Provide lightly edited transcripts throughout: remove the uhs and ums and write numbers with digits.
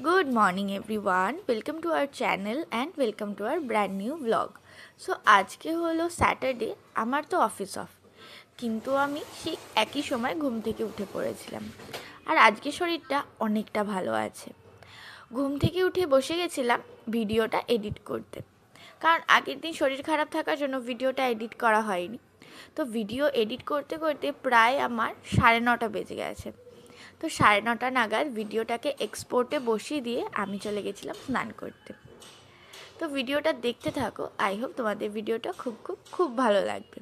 Good morning everyone, welcome to our channel and welcome to our brand new vlog. So আজকে হলো Saturday, আমার তো office of, কিন্তু আমি সেই একই সময় ঘুম থেকে উঠে পড়েছিলাম। আর আজকে শরীরটা অনেকটা ভালো আছে। ঘুম থেকে উঠে বসে গেছিলাম ভিডিওটা এডিট করতে, কারণ আগের দিন শরীর খারাপ থাকার জন্য ভিডিওটা এডিট করা হয়নি। তো ভিডিও এডিট করতে করতে প্রায় আমার 9:30 বেজে গেছে। তো 9:30 নাগাদ ভিডিওটাকে এক্সপোর্টে বসিয়ে দিয়ে আমি চলে গেছিলাম স্নান করতে। তো ভিডিওটা দেখতে থাকো, আই হোপ তোমাদের ভিডিওটা খুব খুব খুব ভালো লাগবে।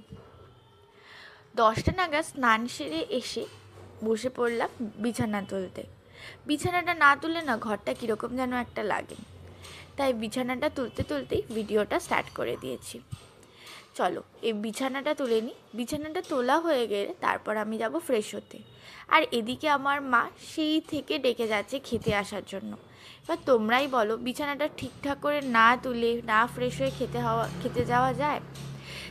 10টা নাগাদ স্নান সেরে এসে বসে পড়লাম বিছানা তুলতে। বিছানাটা না তুলে না ঘরটা কীরকম যেন একটা লাগে, তাই বিছানাটা তুলতে তুলতেই ভিডিওটা স্টার্ট করে দিয়েছি। চলো এই বিছানাটা তুলে নিই। বিছানাটা তোলা হয়ে গেলে তারপর আমি যাব ফ্রেশ হতে। আর এদিকে আমার মা সেই থেকে ডেকে যাচ্ছে খেতে আসার জন্য। এবার তোমরাই বলো, বিছানাটা ঠিকঠাক করে না তুলে না ফ্রেশ হয়ে খেতে যাওয়া যায়?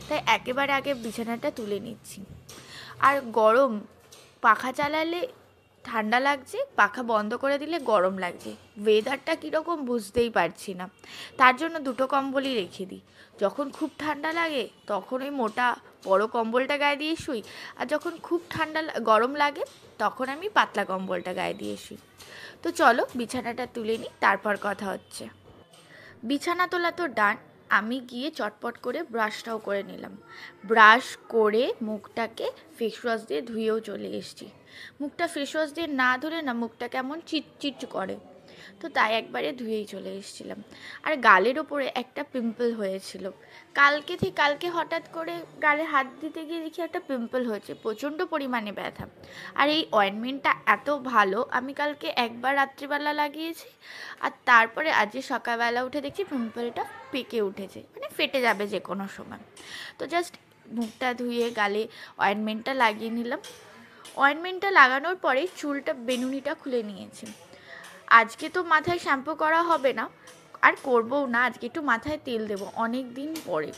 তাই একেবারে আগে বিছানাটা তুলে নিচ্ছি। আর গরম, পাখা চালালে ঠান্ডা লাগছে, পাখা বন্ধ করে দিলে গরম লাগছে। ওয়েদারটা কীরকম বুঝতেই পারছি না, তার জন্য দুটো কম্বলই রেখে দিই। যখন খুব ঠান্ডা লাগে তখন ওই মোটা বড় কম্বলটা গায়ে দিয়ে শুই, আর যখন খুব গরম লাগে তখন আমি পাতলা কম্বলটা গায়ে দিয়ে শুই। তো চলো বিছানাটা তুলে নিই, তারপর কথা হচ্ছে। বিছানা তোলা তো ডান, আমি গিয়ে চটপট করে ব্রাশটাও করে নিলাম। ব্রাশ করে মুখটাকে ফেস ওয়াশ দিয়ে ধুয়েও চলে এসেছি। মুখটা ফেস ওয়াশ দিয়ে না ধুলে না মুখটা কেমন চিটচিট করে, তো তাই একবারে ধুয়েই চলে এসেছিলাম। আর গালের ওপরে একটা পিম্পল হয়েছিল। কালকে হঠাৎ করে গালে হাত দিতে গিয়ে দেখি একটা পিম্পল হয়েছে, প্রচণ্ড পরিমাণে ব্যথা। আর এই অয়েনমেন্টটা এত ভালো, আমি কালকে একবার রাত্রিবেলা লাগিয়েছি, আর তারপরে আজকে সকালবেলা উঠে দেখছি পিম্পলটা পেকে উঠেছে, মানে ফেটে যাবে যে কোনো সময়। তো জাস্ট মুখটা ধুয়ে গালে অয়েনমেন্টটা লাগিয়ে নিলাম। অয়েনমেন্টটা লাগানোর পরে চুলটা বেনুনিটা খুলে নিয়েছি। আজকে তো মাথায় শ্যাম্পু করা হবে না, আর করবও না। আজকে একটু মাথায় তেল দেবো, অনেক দিন পরে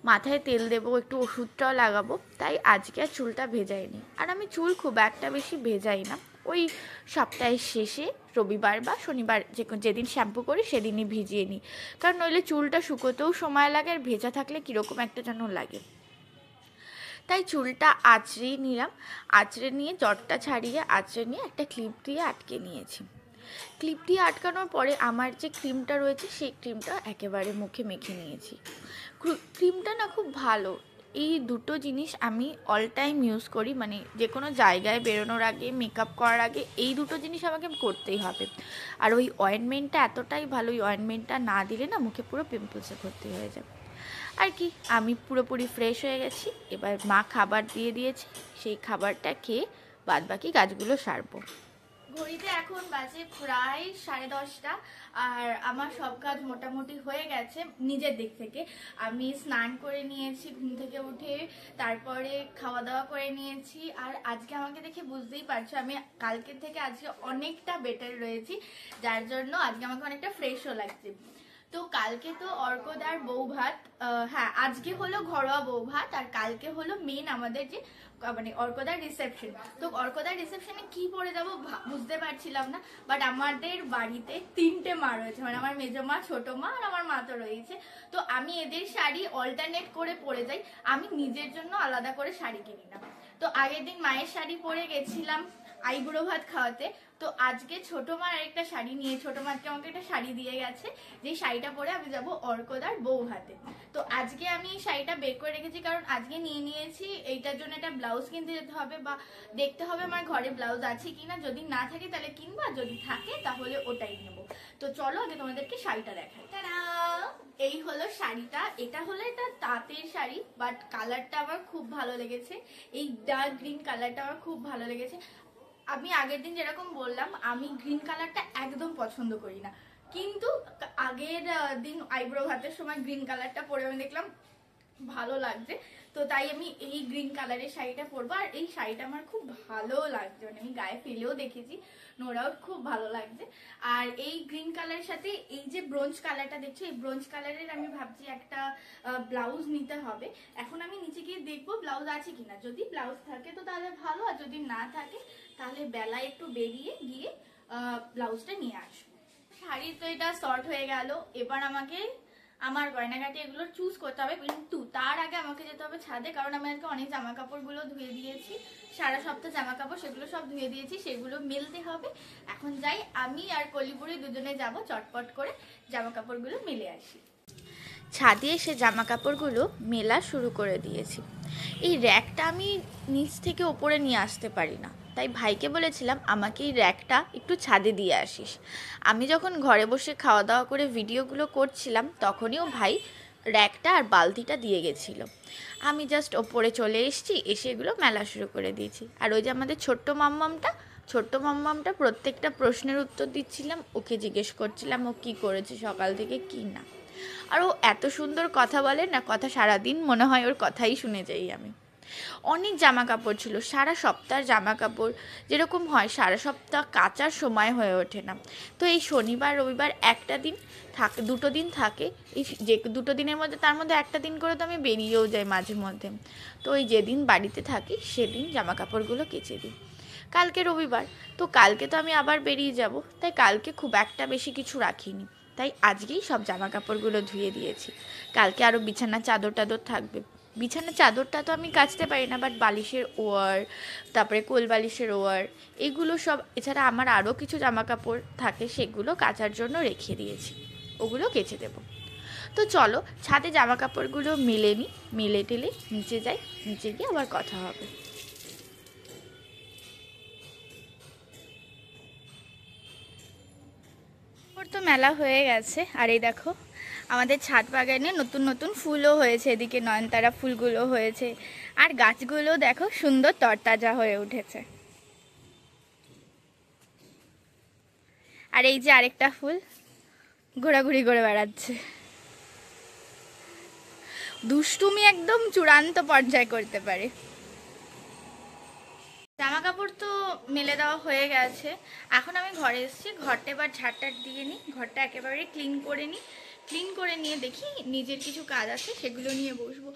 মাথায় তেল দেবো, একটু ওষুধটাও লাগাবো, তাই আজকে আর চুলটা ভেজাইনি। আর আমি চুল খুব একটা বেশি ভেজাই না, ওই সপ্তাহের শেষে রবিবার বা শনিবার যেদিন শ্যাম্পু করি সেদিনই ভিজিয়ে নিই, কারণ নইলে চুলটা শুকোতেও সময় লাগে, আর ভেজা থাকলে কীরকম একটা যেন লাগে। তাই চুলটা আঁচড়েই নিলাম, আঁচড়ে নিয়ে জটটা ছাড়িয়ে আঁচড়ে নিয়ে একটা ক্লিপ দিয়ে আটকে নিয়েছি। ক্লিপ দিয়ে আটকানোর পরে আমার যে ক্রিমটা রয়েছে সেই ক্রিমটা একেবারে মুখে মেখে নিয়েছি। ক্রিমটা না খুব ভালো। এই দুটো জিনিস আমি অল টাইম ইউজ করি, মানে যে কোনো জায়গায় বেরোনোর আগে, মেকআপ করার আগে এই দুটো জিনিস আমাকে করতেই হবে। আর ওই অয়েনমেন্টটা এতটাই ভালো, ওই অয়েনমেন্টটা না দিলে না মুখে পুরো পিম্পলসে ভর্তি হয়ে যায়। আর কি, আমি পুরোপুরি ফ্রেশ হয়ে গেছি। এবার মা খাবার দিয়ে দিয়েছে, সেই খাবারটা খেয়ে বাদবাকি কাজগুলো সারবো। ঘড়িতে এখন বাজে প্রায় 10:30, আর আমার সব কাজ মোটামুটি হয়ে গেছে নিজের দিক থেকে। আমি স্নান করে নিয়েছি ঘুম থেকে উঠে, তারপরে খাওয়া দাওয়া করে নিয়েছি। আর আজকে আমাকে দেখে বুঝতেই পারছো আমি কালকের থেকে আজকে অনেকটা বেটার রয়েছি, যার জন্য আজকে আমাকে অনেকটা ফ্রেশও লাগছে। তো কালকে তো অর্কদার বউ ভাত, হ্যাঁ আজকে হলো ঘরোয়া বউ ভাত, আর কালকে হলো মেন আমাদের যে মানে অর্কদার রিসেপশন। তো অর্কদার রিসেপশনে কি পরে যাবো বুঝতে পারছিলাম না, বাট আমাদের বাড়িতে 3টে মা রয়েছে, মানে আমার মেজো মা, ছোট মা আর আমার মা তো রয়েছে। তো আমি এদের শাড়ি অল্টারনেট করে পরে যাই, আমি নিজের জন্য আলাদা করে শাড়ি কিনি না। তো আগের দিন মায়ের শাড়ি পরে গেছিলাম আইবুড়ো ভাত খাওয়াতে, তো আজকে ছোট মার আরেকটা শাড়ি নিয়ে, ছোট মাকে আমাকে একটা শাড়ি দিয়ে গেছে, যে শাড়িটা পরে আমি যাব অর্কদার বউ ভাতে। তো আজকে আমি এই শাড়িটা বের করে রেখেছি, কারণ আজকে নিয়ে নিয়েছি এইটার জন্য একটা ব্লাউজ কিনতে যেতে হবে, বা দেখতে হবে আমার ঘরে ব্লাউজ আছে কিনা, যদি না থাকে তাহলে কিনবো, যদি থাকে তাহলে ওটাই নেবো। তো চলো আগে তোমাদেরকে শাড়িটা দেখাই। এই হলো শাড়িটা, এটা হলো এটা তাঁতের শাড়ি, বাট কালারটা আমার খুব ভালো লেগেছে। এই ডার্ক গ্রিন কালারটা আমার খুব ভালো লেগেছে। আমি আগের দিন যেরকম বললাম আমি গ্রিন কালারটা একদম পছন্দ করি না, কিন্তু আগের দিন আইব্রো ভাতের সময় গ্রিন কালারটা পরে আমি দেখলাম ভালো লাগছে, তো তাই আমি এই গ্রিন কালারের শাড়িটা পরবো। আর এই শাড়িটা আমার খুব ভালো লাগছে, মানে আমি গায়ে ফেলেও দেখেছি, নো ডাউট খুব ভালো লাগছে। আর এই গ্রিন কালারের সাথে এই যে ব্রোঞ্জ কালারটা দেখছো, এই ব্রোঞ্জ কালারের আমি ভাবছি একটা ব্লাউজ নিতে হবে। এখন আমি নিচে গিয়ে দেখবো ব্লাউজ আছে কিনা, যদি ব্লাউজ থাকে তো তাহলে ভালো, আর যদি না থাকে তাহলে বেলায় একটু বেরিয়ে গিয়ে ব্লাউজটা নিয়ে আসবো। শাড়ি তো এটা শর্ট হয়ে গেল, এবার আমাকে আমার গয়নাগাটি এগুলো চুজ করতে হবে, কিন্তু তার আগে আমাকে যেতে হবে ছাদে, কারণ আমি আজকে অনেক জামা কাপড়গুলো ধুয়ে দিয়েছি, সারা সপ্তাহ জামা কাপড় সেগুলো সব ধুয়ে দিয়েছি, সেগুলো মেলতে হবে। এখন যাই, আমি আর কলিপুরি দুজনে যাব, চটপট করে জামা কাপড়গুলো মেলে আসি। ছাদে এসে জামা কাপড়গুলো মেলা শুরু করে দিয়েছি। এই র্যাকটা আমি নিচ থেকে ওপরে নিয়ে আসতে পারি না, তাই ভাইকে বলেছিলাম আমাকে এই র্যাকটা একটু ছাদে দিয়ে আসিস। আমি যখন ঘরে বসে খাওয়া দাওয়া করে ভিডিওগুলো করছিলাম তখনই ও ভাই র্যাকটা আর বালতিটা দিয়ে গেছিলো। আমি জাস্ট ওপরে চলে এসেছি, এসে এগুলো মেলা শুরু করে দিয়েছি। আর ওই যে আমাদের ছোট্ট মাম্মামটা প্রত্যেকটা প্রশ্নের উত্তর দিচ্ছিলাম, ওকে জিজ্ঞেস করছিলাম ও কী করেছে সকাল থেকে কী না। আর ও এত সুন্দর কথা বলে না, কথা সারাদিন মনে হয় ওর কথাই শুনে যাই আমি। অনেক জামা কাপড় ছিল, সারা সপ্তাহের জামা কাপড় যেরকম হয় সারা সপ্তাহ কাচার সময় হয়ে ওঠে না, তো এই শনিবার রবিবার একটা দিন থাকে, দুটো দিন থাকে, এই যে দুটো দিনের মধ্যে তার মধ্যে একটা দিন করে তো আমি বেরিয়েও যাই মাঝে মধ্যে, তো ওই যেদিন বাড়িতে থাকি সেদিন জামা কাপড়গুলো কেচে দিই। কালকে রবিবার, তো কালকে তো আমি আবার বেরিয়ে যাব, তাই কালকে খুব একটা বেশি কিছু রাখিনি, তাই আজকেই সব জামা কাপড়গুলো ধুয়ে দিয়েছি। কালকে আরও বিছানার চাদর টাদর থাকবে, বিছানার চাদরটা তো আমি কাচতে পারি না, বাট বালিশের ওয়ার, তারপরে কোল বালিশের ওয়ার, এগুলো সব, এছাড়া আমার আরও কিছু জামা কাপড় থাকে সেগুলো কাচার জন্য রেখে দিয়েছি, ওগুলো কেচে দেবো। তো চলো ছাদে জামা কাপড়গুলো মেলে নিই, মেলে টেলে নিচে যাই, নিচে গিয়ে আবার কথা হবে। ওর তো মেলা হয়ে গেছে, আর এই দেখো আমাদের ছাদ বাগানে নতুন নতুন ফুলও হয়েছে, এদিকে নয়নতারা ফুলগুলো হয়েছে, আর গাছগুলো দেখো সুন্দর তরতাজা হয়ে উঠেছে। আর এই যে আরেকটা ফুল ঘোরাঘুরি করে বেড়াচ্ছে, দুষ্টুমি একদম চূড়ান্ত পর্যায়ে করতে পারে। জামা কাপড় তো মেলে দেওয়া হয়ে গেছে, এখন আমি ঘরে এসেছি, ঘরটা এবার ঝাড়টার দিয়ে নিই, ঘরটা একেবারে ক্লিন করে নিই, ক্লিন করে নিয়ে দেখি নিজের কিছু কাজ আছে সেগুলো নিয়ে বসবো।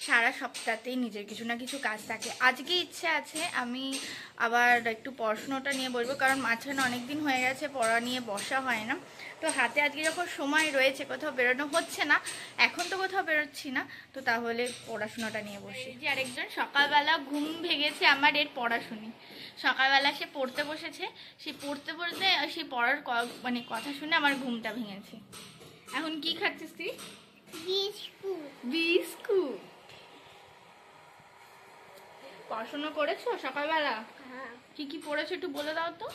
সারা সপ্তাহতেই নিজের কিছু না কিছু কাজ থাকে, আজকে ইচ্ছে আছে আমি আবার একটু পড়াশুনোটা নিয়ে বসবো, কারণ মাঝখানে অনেক দিন হয়ে গেছে পড়া নিয়ে বসা হয় না, তো হাতে আজকে যখন সময় রয়েছে, কোথাও বেরোনো হচ্ছে না, এখন তো কোথাও বেরোচ্ছি না, তো তাহলে পড়াশোনাটা নিয়ে বসি। যে আরেকজন সকালবেলা ঘুম ভেঙেছে আমার, এর পড়াশুনি, সকালবেলা সে পড়তে বসেছে, সে পড়তে পড়তে সে পড়ার মানে কথা শুনে আমার ঘুমটা ভেঙেছে। এখন কি খাচ্ছিস তুই? বিস্কুট। বিস্কুট। পড়াশোনা করেছো সকালবেলা? হ্যাঁ। কি কি পড়েছো একটু বলে দাও তো।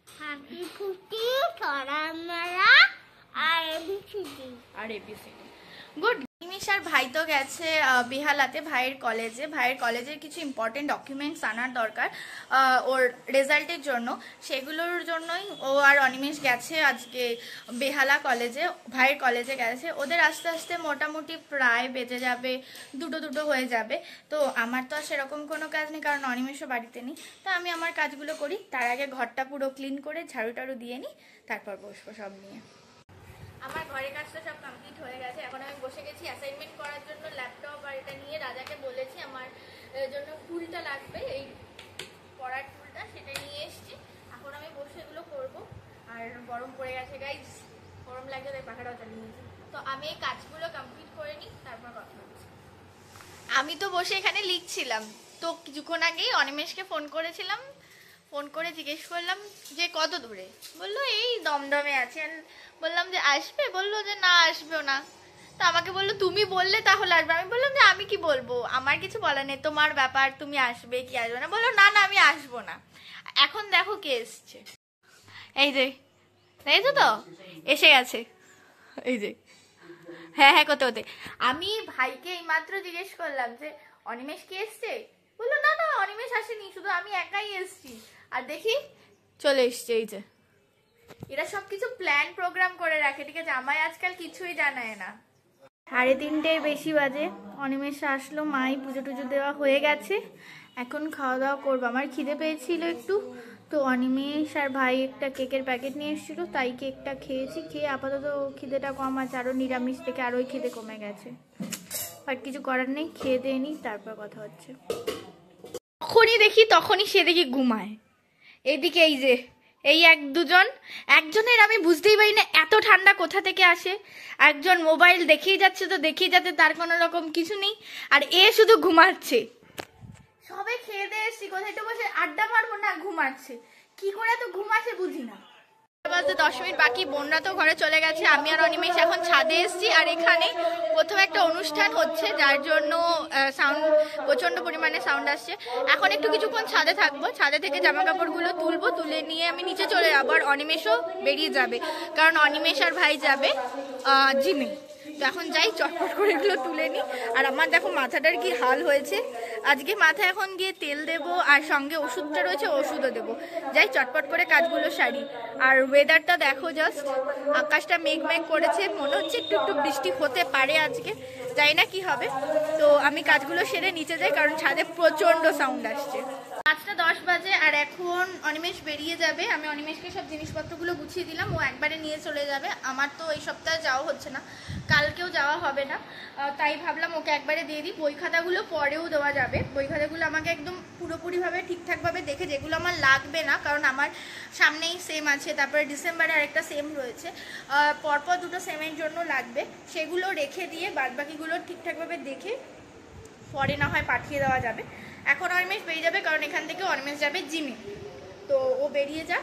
হাতি ফুটি, ছড়ামারা আর এবিসিডি। আর এবিসিডি। গুড। নিমিষার ভাই তো গেছে বেহালাতে ভাইয়ের কলেজের কিছু ইম্পর্টেন্ট ডকুমেন্টস আনার দরকার ওর রেজাল্টের জন্য, সেগুলোর জন্যই ও আর অনিমেষ গেছে আজকে বেহালা কলেজে, ভাইয়ের কলেজে গেছে। ওদের আস্তে আস্তে মোটামুটি প্রায় বেজে যাবে, দুটো হয়ে যাবে। তো আমার তো আর সেরকম কোনো কাজ নেই, কারণ অনিমেষও বাড়িতে নেই, তো আমি আমার কাজগুলো করি, তার আগে ঘরটা পুরো ক্লিন করে ঝাড়ু টাড়ু দিয়ে নিই, তারপর বসবো সব নিয়ে। আমার ঘরের কাজটা সব কমপ্লিট হয়ে গেছে, এখন আমি বসে গেছি অ্যাসাইনমেন্ট করার জন্য ল্যাপটপ, আর এটা নিয়ে রাজাকে বলেছি আমার জন্য টুলটা লাগবে, এই পড়ার টুলটা, সেটা নিয়ে এসেছি, এখন আমি বসে এগুলো করবো। আর গরম পড়ে গেছে গাইজ, গরম লাগছে তাই পাখাটাও চালিয়ে নিয়েছি, তো আমি এই কাজগুলো কমপ্লিট করে নিই, তারপর কথা হচ্ছে। আমি তো বসে এখানে লিখছিলাম, তো কিছুক্ষণ আগেই অনিমেষকে ফোন করেছিলাম, ফোন করে জিজ্ঞেস করলাম যে কত দূরে, বললো এই দমদমে আছে, বললাম যে আসবে, বললো যে না আসবেও না, তো আমাকে বললো তুমি বললে তাহলে আসবে, আমি বললাম যে আমি কি বলবো, আমার কিছু বলার নেই, তোমার ব্যাপার, তুমি আসবে কি আসবে না, বললো না না আমি আসবো না। এখন দেখো কে এসছে, এই যে দেখেছো তো এসে গেছে, এই যে হ্যাঁ হ্যাঁ করতে হতে, আমি ভাইকে এইমাত্র জিজ্ঞেস করলাম যে অনিমেষ কি এসছে, বললো না না অনিমেষ আসেনি, শুধু আমি একাই এসছি, আর দেখি চলে এসছে। এই যে এরা সবকিছু প্ল্যান প্রোগ্রাম করে রাখে, ঠিক আছে, আমায় আজকাল কিছুই জানায় না। 3:30 বেশি বাজে, অনিমেষ আসলো, মাই পুজো টুজো দেওয়া হয়ে গেছে, এখন খাওয়া দাওয়া করবো। আমার খিদে পেয়েছিল একটু, তো অনিমেষ আর ভাই একটা কেকের প্যাকেট নিয়ে এসেছিল, তাই কেকটা খেয়েছি, খেয়ে আপাতত খিদেটা কম আছে, আরও নিরামিষ থেকে আরোই খিদে কমে গেছে, বাট কিছু করার নেই, খেয়ে দিয়ে নিই তারপর কথা হচ্ছে। তখনই সে দেখি ঘুমায়, এদিকে এই যে এই এক দুজন, একজনের আমি বুঝতেই পারি না এত ঠান্ডা কোথা থেকে আসে। একজন মোবাইল দেখেই যাচ্ছে তো দেখেই যাচ্ছে, তার কোনো রকম কিছু নেই, আর এ শুধু ঘুমাচ্ছে। সবে খেয়ে দিয়ে এসছি, কোথায় একটু বসে আড্ডা মারবো, না ঘুমাচ্ছে। কি করে তো ঘুমাচ্ছে বুঝি না। 10 মিনিট বাকি, বোনরা তো ঘরে চলে গেছে, আমি আর অনিমেষ এখন ছাদে এসেছি। আর এখানে প্রথমে একটা অনুষ্ঠান হচ্ছে, যার জন্য সাউন্ড, প্রচন্ড পরিমাণে সাউন্ড আসছে। এখন একটু কিছুক্ষণ ছাদে থাকবো, ছাদে থেকে জামা কাপড়গুলো তুলবো, তুলে নিয়ে আমি নিচে চলে যাবো। আর অনিমেষও বেরিয়ে যাবে, কারণ অনিমেষ আর ভাই যাবে জিমে। তো এখন যাই, চটপট করে এগুলো তুলে নিই। আর আমার দেখো মাথাটার কি হাল হয়েছে আজকে, মাথা এখন গিয়ে তেল দেবো, আর সঙ্গে ওষুধটা রয়েছে, ওষুধও দেবো। যাই চটপট করে কাজগুলো সারি। আর ওয়েদারটা দেখো জাস্ট, আকাশটা মেঘ মেঘ করেছে, মনে হচ্ছে একটু একটু বৃষ্টি হতে পারে আজকে, জানি না কি হবে। তো আমি কাজগুলো সেরে নিচে যাই, কারণ ছাদে প্রচন্ড সাউন্ড আসছে। 5:10 বাজে, আর এখন অনিমেষ বেরিয়ে যাবে। আমি অনিমেষকে সব জিনিসপত্রগুলো গুছিয়ে দিলাম, ও একবারে নিয়ে চলে যাবে। আমার তো এই সপ্তাহে যাওয়া হচ্ছে না, কালকেও যাওয়া হবে না, তাই ভাবলাম ওকে একবারে দিয়ে দিই। বই খাতাগুলো পরেও দেওয়া যাবে, বই খাতাগুলো আমাকে একদম পুরোপুরিভাবে ঠিকঠাকভাবে দেখে, যেগুলো আমার লাগবে না, কারণ আমার সামনেই সেম আছে, তারপরে ডিসেম্বরে আরেকটা সেম রয়েছে, পরপর দুটো সেমের জন্য লাগবে, সেগুলো রেখে দিয়ে বাদবাকিগুলো ঠিকঠাকভাবে দেখে পরে না হয় পাঠিয়ে দেওয়া যাবে। এখন অনিমেষ বেরিয়ে যাবে, কারণ এখান থেকে অনিমেষ যাবে জিমে। তো ও বেরিয়ে যা,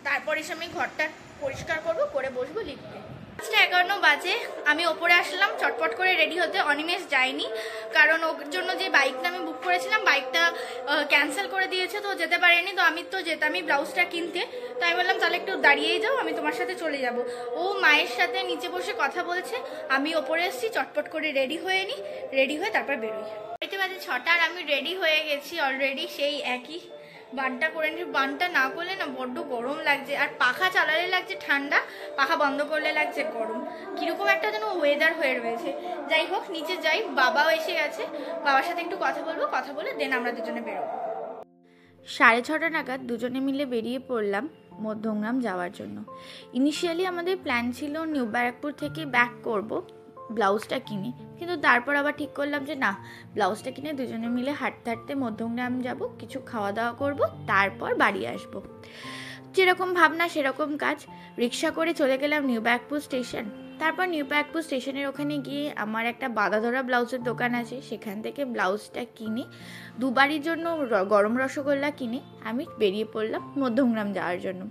তারপর এসে আমি ঘরটা পরিষ্কার করবো, করে বসবো লিখতে। 5:51 বাজে, আমি ওপরে আসলাম চটপট করে রেডি হতে। অনিমেষ যায়নি, কারণ ওর জন্য যে বাইকটা আমি বুক করেছিলাম, বাইকটা ক্যান্সেল করে দিয়েছে, তো যেতে পারেনি। তো আমি তো যেতামই ব্লাউজটা কিনতে, তাই বললাম তাহলে একটু দাঁড়িয়েই যাও, আমি তোমার সাথে চলে যাব। ও মায়ের সাথে নিচে বসে কথা বলছে, আমি ওপরে এসেছি, চটপট করে রেডি হয়ে নিই, রেডি হয়ে তারপর বেরোই। বাড়িতে বাজে 6টা, আর আমি রেডি হয়ে গেছি অলরেডি, সেই একই বানটা করে নিই। বানটা না করলে না বড্ড গরম লাগছে, আর পাখা চালালে লাগছে ঠান্ডা, পাখা বন্ধ করলে লাগছে গরম, কিরকম একটা যেন ওয়েদার হয়ে রয়েছে। যাই হোক, নিচে যাই, বাবাও এসে গেছে, বাবার সাথে একটু কথা বলবো, কথা বলে দেন আমরা দুজনে বেরোবো। 6:30 নাগাদ দুজনে মিলে বেরিয়ে পড়লাম মধ্যমগ্রাম যাওয়ার জন্য। ইনিশিয়ালি আমাদের প্ল্যান ছিল নিউ ব্যারাকপুর থেকে ব্যাক করব ব্লাউজটা কিনে, কিন্তু তারপর আবার ঠিক করলাম যে না, ব্লাউজটা কিনে দুজনে মিলে হাঁটতে হাঁটতে মধ্যমগ্রাম যাব, কিছু খাওয়া দাওয়া করব, তারপর বাড়ি আসব। যেরকম ভাবনা সেরকম কাজ, রিক্সা করে চলে গেলাম নিউ ব্যারাকপুর স্টেশন। তারপর নিউ ব্যারাকপুর স্টেশনের ওখানে গিয়ে আমার একটা বাঁধা ধরা ব্লাউজের দোকান আছে, সেখান থেকে ব্লাউজটা কিনে দুবারির জন্য গরম রসগোল্লা কিনে আমি বেরিয়ে পড়লাম মধ্যমগ্রাম যাওয়ার জন্য।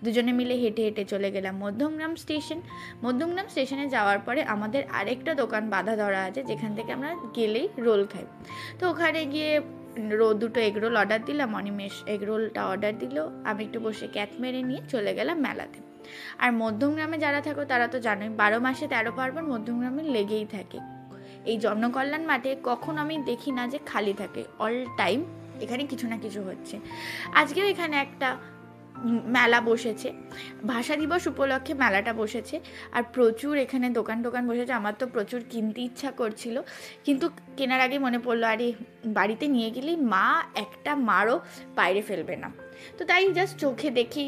দুজনে মিলে হেঁটে হেঁটে চলে গেলাম মধ্যমগ্রাম স্টেশন। মধ্যমগ্রাম স্টেশনে যাওয়ার পরে আমাদের আরেকটা দোকান বাঁধা ধরা আছে, যেখান থেকে আমরা গেলেই রোল খাই। তো ওখানে গিয়ে দুটো এগরোল অর্ডার দিলাম, অনিমেষ এগরোলটা অর্ডার দিল, আমি একটু বসে ক্যাট মেরে নিয়ে চলে গেলাম মেলাতে। আর মধ্যমগ্রামে যারা থাকো তারা তো জানোই, 12 মাসে 13 পার্বণ মধ্যমগ্রামে লেগেই থাকে। এই জনকল্যাণ মাঠে কখন আমি দেখি না যে খালি থাকে, অল টাইম এখানে কিছু না কিছু হচ্ছে। আজকেও এখানে একটা মেলা বসেছে, ভাষা দিবস উপলক্ষে মেলাটা বসেছে, আর প্রচুর এখানে দোকান বসেছে। আমার তো প্রচুর কিনতে ইচ্ছা করছিল, কিন্তু কেনার আগে মনে পড়লো আরে বাড়িতে নিয়ে গেলেই মা একটা মারও বাইরে ফেলবে না, তো তাই জাস্ট চোখে দেখি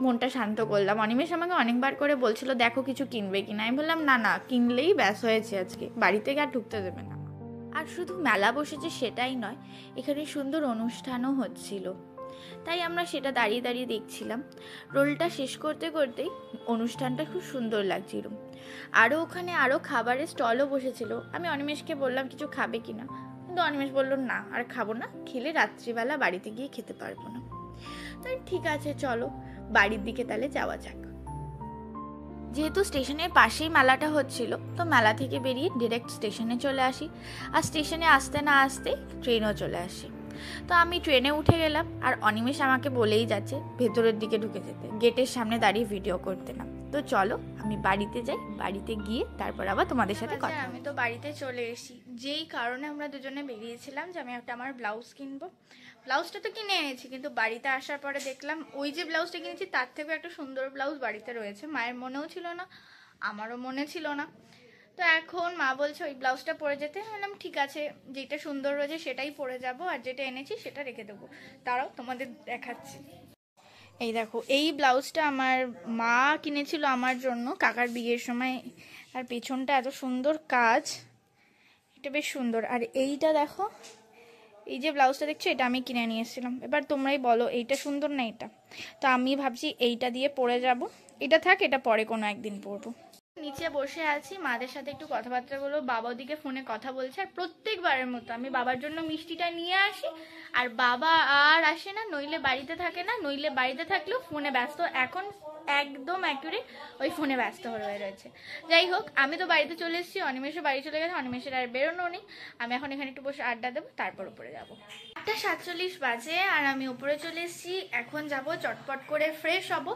মনটা শান্ত করলাম। অনিমেষ আমাকে অনেকবার করে বলছিল দেখো কিছু কিনবে কিনা, আমি বললাম না না, কিনলেই ব্যাস হয়েছে, আজকে বাড়িতে আর ঢুকতে দেবে না। আর শুধু মেলা বসেছে সেটাই নয়, এখানে সুন্দর অনুষ্ঠানও হচ্ছিল, তাই আমরা সেটা দাঁড়িয়ে দাঁড়িয়ে দেখছিলাম। রোলটা শেষ করতে করতেই অনুষ্ঠানটা খুব সুন্দর লাগছিল। আরও ওখানে আরও খাবারের স্টলও বসেছিল। আমি অনিমেষকে বললাম কিছু খাবে কিনা, কিন্তু অনিমেষ বলল না আর খাবো না, খেলে রাত্রিবেলা বাড়িতে গিয়ে খেতে পারবো না। তাই ঠিক আছে চলো বাড়ির দিকে তাহলে যাওয়া যাক। যেহেতু স্টেশনের পাশেই মেলাটা হচ্ছিল, তো মেলা থেকে বেরিয়ে ডিরেক্ট স্টেশনে চলে আসি, আর স্টেশনে আসতে না আসতে ট্রেনও চলে আসে। তো আমি ট্রেনে উঠে গেলাম, আর অনিমেষ আমাকে বলেই যাচ্ছে ভেতরের দিকে ঢুকে যেতে, গেটের সামনে দাঁড়িয়ে ভিডিও করতে না। তো চলো আমি বাড়িতে যাই, বাড়িতে গিয়ে তারপর আবার তোমাদের সাথে কথা। আমি তো বাড়িতে চলে এসেছি, যেই কারণে আমরা দুজনে বেরিয়েছিলাম যে আমি একটা আমার ব্লাউজ কিনবো। ব্লাউজটা তো কিনে এনেছি, কিন্তু বাড়িতে আসার পরে দেখলাম ওই যে ব্লাউজটা কিনেছি তার থেকে একটা সুন্দর ব্লাউজ বাড়িতে রয়েছে। মায়ের মনেও ছিল না, আমারও মনে ছিল না। তো এখন মা বলছে ওই ব্লাউজটা পরে যেতে, বললাম ঠিক আছে, যেটা সুন্দর রয়েছে সেটাই পরে যাব, আর যেটা এনেছি সেটা রেখে দেবো। তারাও তোমাদের দেখাচ্ছি, এই দেখো এই ব্লাউজটা আমার মা কিনেছিল আমার জন্য কাকার বিয়ের সময়, আর পেছনটা এত সুন্দর কাজ, এটা বেশ সুন্দর। আর এইটা দেখো, এই যে ব্লাউজটা দেখছো, এটা আমি কিনে নিয়ে এসেছিলাম। এবার তোমরাই বলো এইটা সুন্দর না এটা। তো আমি ভাবছি এইটা দিয়ে পরে যাব। এটা থাক, এটা পরে কোনো একদিন পরবো। নিচে বসে আছি, মাদের সাথে একটু কথাবার্তা বলবো। বাবা ওদিকে ফোনে কথা বলছে, আর প্রত্যেকবারের মতো আমি বাবার জন্য মিষ্টিটা নিয়ে আসি, আর বাবা আর আসে না, নইলে বাড়িতে থাকে না, নইলে বাড়িতে থাকলেও ফোনে ব্যস্ত। এখন একদম অ্যাকুরেট ওই ফোনে ব্যস্ত হয়ে রয়েছে। যাই হোক, আমি তো বাড়িতে চলে এসেছি, অনিমেষও বাড়ি চলে গেছে, অনিমেষের আর বেরোনো নেই। আমি এখন এখানে একটু বসে আড্ডা দেবো, তারপর উপরে যাবো। 8:47 বাজে আর আমি উপরে চলে এসেছি। এখন যাব চটপট করে ফ্রেশ হব,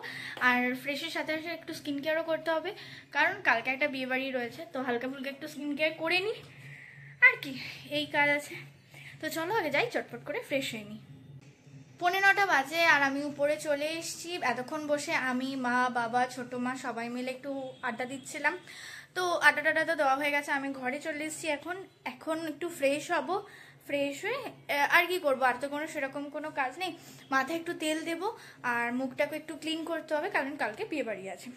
আর ফ্রেশের সাথে সাথে একটু স্কিন কেয়ারও করতে হবে, কারণ কালকে একটা বিয়ে বাড়ি রয়েছে, তো হালকা ফুলকা একটু স্কিন কেয়ার করে নিই আর কি, এই কাজ আছে। তো চলো আগে যাই, চটপট করে ফ্রেশ হয়ে নিই। 9:45 বাজে আর আমি উপরে চলে এসেছি। এতক্ষণ বসে আমি, মা, বাবা, ছোটো মা সবাই মিলে একটু আড্ডা দিচ্ছিলাম। তো আড্ডাটা তো দেওয়া হয়ে গেছে, আমি ঘরে চলে এসেছি। এখন একটু ফ্রেশ হব, ফ্রেশ হয়ে আর কি করবো, আর তো কোনো সেরকম কোনো কাজ নেই। মাথায় একটু তেল দেবো আর মুখটাকে একটু ক্লিন করতে হবে, কারণ কালকে বিয়ে বাড়ি আছে।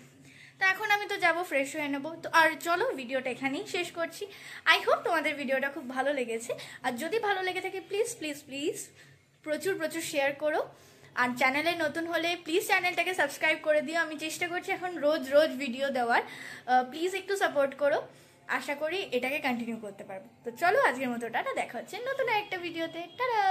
তো এখন আমি তো যাবো, ফ্রেশ হয়ে নেবো। তো আর চলো, ভিডিওটা এখানেই শেষ করছি। আই হোপ তোমাদের ভিডিওটা খুব ভালো লেগেছে, আর যদি ভালো লেগে থাকে প্লিজ প্লিজ প্লিজ প্রচুর প্রচুর শেয়ার করো। আর চ্যানেলে নতুন হলে প্লিজ চ্যানেলটাকে সাবস্ক্রাইব করে দিও। আমি চেষ্টা করছি এখন রোজ রোজ ভিডিও দেওয়ার, প্লিজ একটু সাপোর্ট করো। আশা করি এটাকে কন্টিনিউ করতে পারবো। তো চলো, আজকের মতো টাটা, দেখা হচ্ছে নতুন একটা ভিডিওতে। টাটা।